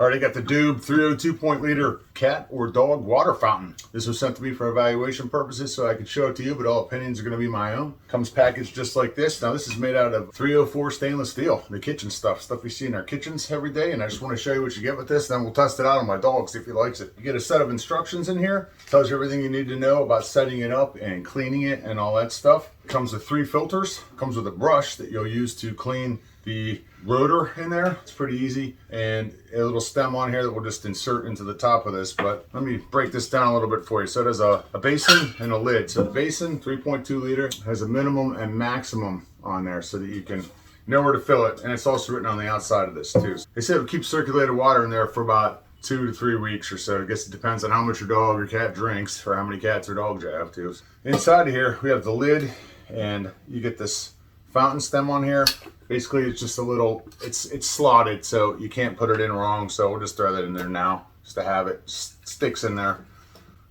All right, I got the DOOB 302.0 cat or dog water fountain. This was sent to me for evaluation purposes so I could show it to you, but all opinions are going to be my own. Comes packaged just like this. Now this is made out of 304 stainless steel, the kitchen stuff we see in our kitchens every day, and I just want to show you what you get with this, then we'll test it out on my dog, see if he likes it. You get a set of instructions in here. Tells you everything you need to know about setting it up and cleaning it and all that stuff. It comes with 3 filters. It comes with a brush that you'll use to clean the rotor in there. It's pretty easy, and a little stem on here that we'll just insert into the top of this. But let me break this down a little bit for you. So there's a basin and a lid. So the basin, 3.2 liter, has a minimum and maximum on there so that you can know where to fill it, and it's also written on the outside of this too. They said it would keep circulated water in there for about 2 to 3 weeks or so. I guess it depends on how much your dog or cat drinks or how many cats or dogs you have too. Inside of here we have the lid, and you get this fountain stem on here. Basically it's just a little, it's slotted so you can't put it in wrong, so we'll just throw that in there now just to have it. Just sticks in there.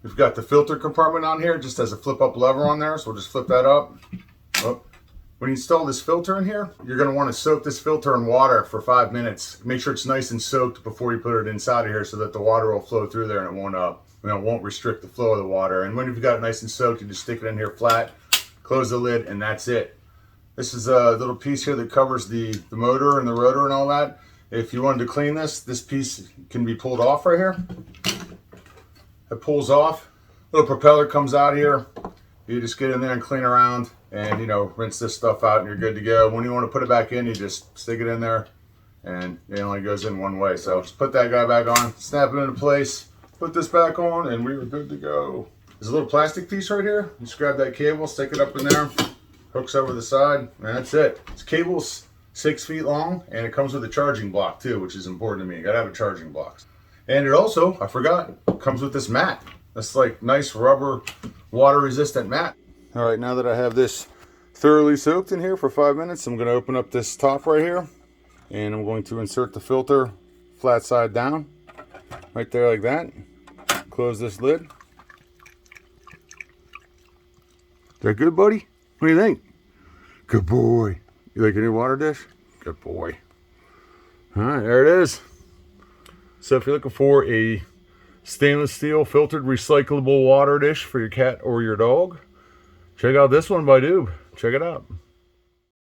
We've got the filter compartment on here, just has a flip up lever on there, so we'll just flip that up. Oh. When you install this filter in here, you're going to want to soak this filter in water for 5 minutes. Make sure it's nice and soaked before you put it inside of here so that the water will flow through there and it won't restrict the flow of the water. And when you've got it nice and soaked, you just stick it in here flat, close the lid, and that's it. This is a little piece here that covers the motor and the rotor and all that. If you wanted to clean this piece can be pulled off right here. It pulls off. Little propeller comes out here. You just get in there and clean around and, rinse this stuff out and you're good to go. When you want to put it back in, you just stick it in there and it only goes in one way. So just put that guy back on, snap it into place, put this back on, and we were good to go. There's a little plastic piece right here. Just grab that cable, stick it up in there. Hooks over the side, and that's it. This cable's 6 feet long, and it comes with a charging block too, which is important to me. You gotta have a charging block. And it also, I forgot, comes with this mat. That's like nice rubber, water-resistant mat. All right, now that I have this thoroughly soaked in here for 5 minutes, I'm gonna open up this top right here, and I'm going to insert the filter flat side down, right there like that. Close this lid. Is that good, buddy? What do you think? Good boy. You like your new water dish? Good boy. All right, there it is. So if you're looking for a stainless steel filtered recyclable water dish for your cat or your dog, check out this one by DOOB. Check it out.